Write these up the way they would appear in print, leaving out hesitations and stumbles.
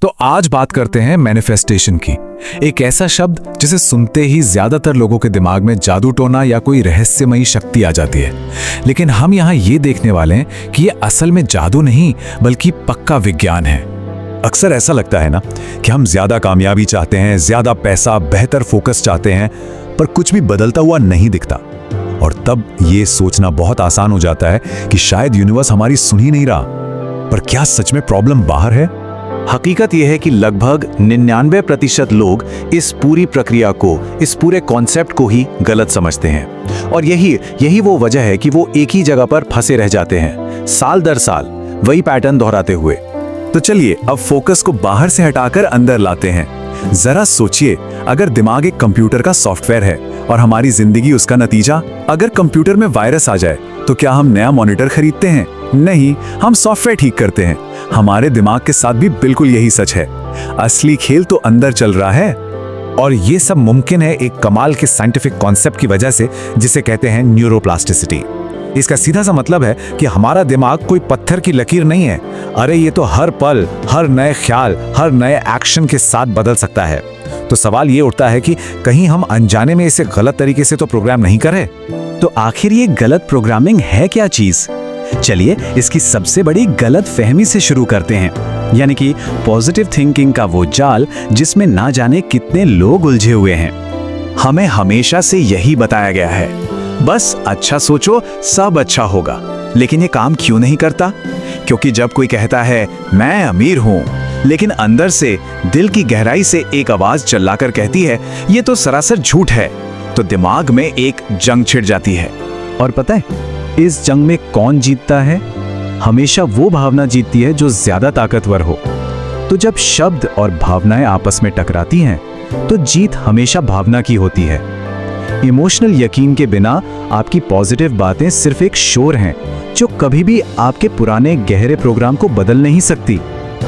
तो आज बात करते हैं मैनिफेस्टेशन की। एक ऐसा शब्द जिसे सुनते ही ज्यादातर लोगों के दिमाग में जादू टोना या कोई रहस्यमयी शक्ति आ जाती है। लेकिन हम यहाँ ये देखने वाले हैं कि ये असल में जादू नहीं बल्कि पक्का विज्ञान है। अक्सर ऐसा लगता है ना कि हम ज्यादा कामयाबी चाहते हैं, ज्यादा पैसा, बेहतर फोकस चाहते हैं, पर कुछ भी बदलता हुआ नहीं दिखता। और तब ये सोचना बहुत आसान हो जाता है कि शायद यूनिवर्स हमारी सुन ही नहीं रहा। पर क्या सच में प्रॉब्लम बाहर है? हकीकत यह है कि लगभग 99% लोग इस पूरी प्रक्रिया को, इस पूरे कॉन्सेप्ट को ही गलत समझते हैं। और यही वो वजह है कि वो एक ही जगह पर फंसे रह जाते हैं, साल दर साल वही पैटर्न दोहराते हुए। तो चलिए अब फोकस को बाहर से हटाकर अंदर लाते हैं। जरा सोचिए, अगर दिमाग एक कंप्यूटर का सॉफ्टवेयर है और हमारी जिंदगी उसका नतीजा। अगर कंप्यूटर में वायरस आ जाए तो क्या हम नया मॉनिटर खरीदते हैं? नहीं, हम सॉफ्टवेयर ठीक करते हैं। हमारे दिमाग के साथ भी बिल्कुल यही सच है। असली खेल तो अंदर चल रहा है। और ये सब मुमकिन है एक कमाल के साइंटिफिक कॉन्सेप्ट की वजह से, जिसे कहते हैं न्यूरोप्लास्टिसिटी। इसका सीधा सा मतलब है कि हमारा दिमाग कोई पत्थर की लकीर नहीं है। अरे ये तो हर पल, हर नए ख्याल, हर नए एक्शन के साथ बदल सकता है। तो सवाल ये उठता है कि कहीं हम अनजाने में इसे गलत तरीके से तो प्रोग्राम नहीं करें? तो आखिर ये गलत प्रोग्रामिंग है क्या चीज? चलिए इसकी सबसे बड़ी गलत फहमी से शुरू करते हैं, यानी कि पॉजिटिव थिंकिंग का वो जाल जिसमें ना जाने कितने लोग उलझे हुए हैं। हमें हमेशा से यही बताया गया है, बस अच्छा सोचो सब अच्छा होगा। लेकिन ये काम क्यों नहीं करता? क्योंकि जब कोई कहता है मैं अमीर हूं, लेकिन अंदर से, दिल की गहराई से एक आवाज चिल्लाकर कहती है ये तो सरासर झूठ है, तो दिमाग में एक जंग छिड़ जाती है। और पता है इस जंग में कौन जीतता है? हमेशा वो भावना जीतती है जो ज्यादा ताकतवर हो। तो जब शब्द और भावनाएं आपस में टकराती हैं तो जीत हमेशा भावना की होती है। इमोशनल यकीन के बिना आपकी पॉजिटिव बातें सिर्फ एक शोर हैं जो कभी भी आपके पुराने गहरे प्रोग्राम को बदल नहीं सकती।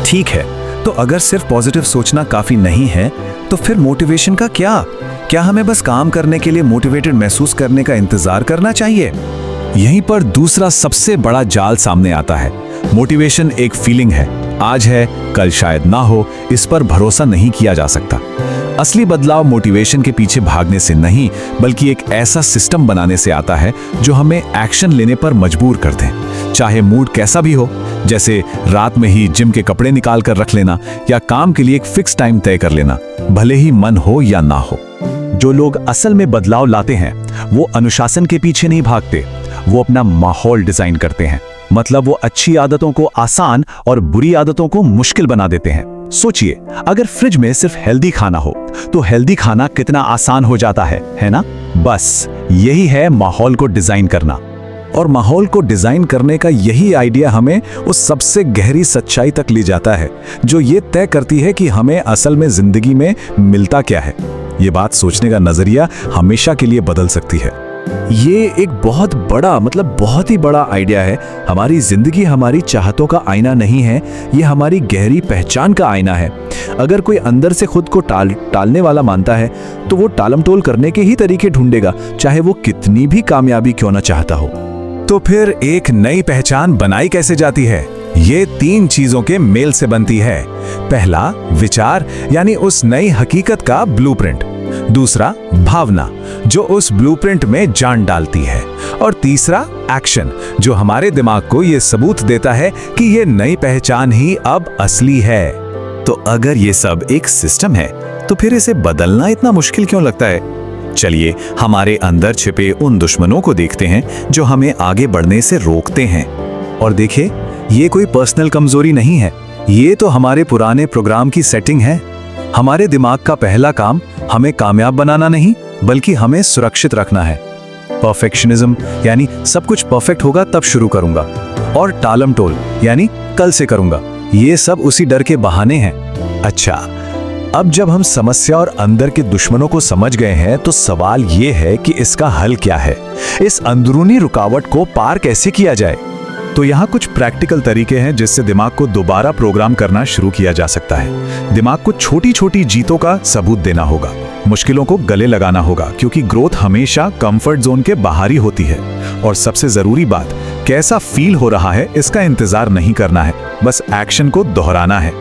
ठीक है, तो अगर सिर्फ पॉजिटिव सोचना काफी नहीं है तो फिर मोटिवेशन का क्या? क्या हमें बस काम करने के लिए मोटिवेटेड महसूस करने का इंतजार करना चाहिए? यहीं पर दूसरा सबसे बड़ा जाल सामने आता है। मोटिवेशन एक फीलिंग है, आज है कल शायद ना हो, इस पर भरोसा नहीं किया जा सकता। असली बदलाव मोटिवेशन के पीछे भागने से नहीं बल्कि एक ऐसा सिस्टम बनाने से आता है जो हमें एक्शन लेने पर मजबूर कर दे, चाहे मूड कैसा भी हो। जैसे रात में ही जिम के कपड़े निकाल कर रख लेना या काम के लिए एक फिक्स टाइम तय कर लेना, भले ही मन हो या ना हो। जो लोग असल में बदलाव लाते हैं वो अनुशासन के पीछे नहीं भागते, वो अपना माहौल डिजाइन करते हैं। मतलब वो अच्छी आदतों को आसान और बुरी आदतों को मुश्किल बना देते हैं। सोचिए, अगर फ्रिज में सिर्फ हेल्दी खाना हो तो हेल्दी खाना कितना आसान हो जाता है ना? बस यही है माहौल को डिजाइन करना। और माहौल को डिजाइन करने का यही आइडिया हमें उस सबसे गहरी सच्चाई तक ले जाता है जो ये तय करती है कि हमें असल में जिंदगी में मिलता क्या है। ये बात सोचने का नजरिया हमेशा के लिए बदल सकती है। ये एक बहुत बड़ा, मतलब बहुत ही बड़ा आइडिया है। हमारी जिंदगी हमारी चाहतों का आईना नहीं है, ये हमारी गहरी पहचान का आईना है। अगर कोई अंदर से खुद को टालने वाला मानता है तो वो टालमटोल करने के ही तरीके ढूंढेगा, चाहे वो कितनी भी कामयाबी क्यों ना चाहता हो। तो फिर एक नई पहचान बनाई कैसे जाती है? ये 3 चीजों के मेल से बनती है। पहला, विचार, यानी उस नई हकीकत का ब्लूप्रिंट। दूसरा, भावना, जो उस ब्लूप्रिंट में जान डालती है। और तीसरा, एक्शन, जो हमारे दिमाग को ये सबूत देता है कि ये नई पहचान ही अब असली है। तो अगर ये सब एक सिस्टम है तो फिर इसे बदलना इतना मुश्किल क्यों लगता है? चलिए हमारे अंदर छिपे उन दुश्मनों को देखते हैं जो हमें आगे बढ़ने से रोकते हैं। और देखिए, ये कोई पर्सनल कमजोरी नहीं है, ये तो हमारे पुराने प्रोग्राम की सेटिंग है। हमारे दिमाग का पहला काम हमें कामयाब बनाना नहीं बल्कि हमें सुरक्षित रखना है। परफेक्शनिज्म, यानी सब कुछ परफेक्ट होगा तब शुरू करूंगा, और टालमटोल, यानी कल से करूंगा, ये सब उसी डर के बहाने हैं। अच्छा, अब जब हम समस्या और अंदर के दुश्मनों को समझ गए हैं तो सवाल ये है कि इसका हल क्या है? इस अंदरूनी रुकावट को पार कैसे किया जाए? तो यहाँ कुछ प्रैक्टिकल तरीके हैं जिससे दिमाग को दोबारा प्रोग्राम करना शुरू किया जा सकता है। दिमाग को छोटी छोटी जीतों का सबूत देना होगा, मुश्किलों को गले लगाना होगा, क्योंकि ग्रोथ हमेशा कंफर्ट जोन के बाहर ही होती है। और सबसे जरूरी बात, कैसा फील हो रहा है इसका इंतजार नहीं करना है, बस एक्शन को दोहराना है।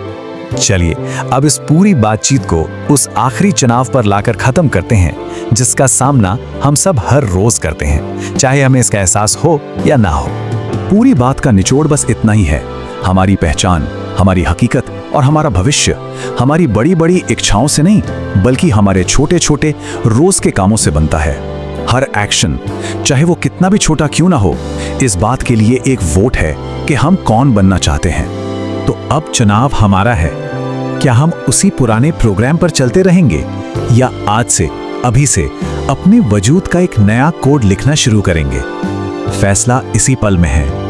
चलिए अब इस पूरी बातचीत को उस आखिरी चुनाव पर लाकर खत्म करते हैं जिसका सामना हम सब हर रोज करते हैं, चाहे हमें इसका एहसास हो या ना हो। पूरी बात का निचोड़ बस इतना ही है, हमारी पहचान, हमारी हकीकत और हमारा भविष्य हमारी बड़ी बड़ी इच्छाओं से नहीं, बल्कि हमारे छोटे छोटे रोज के कामों से बनता है। हर एक्शन, चाहे वो कितना भी छोटा क्यों ना हो, इस बात के लिए एक वोट है कि हम कौन बनना चाहते हैं। तो अब चुनाव हमारा है। क्या हम उसी पुराने प्रोग्राम पर चलते रहेंगे या आज से, अभी से अपने वजूद का एक नया कोड लिखना शुरू करेंगे? फैसला इसी पल में है।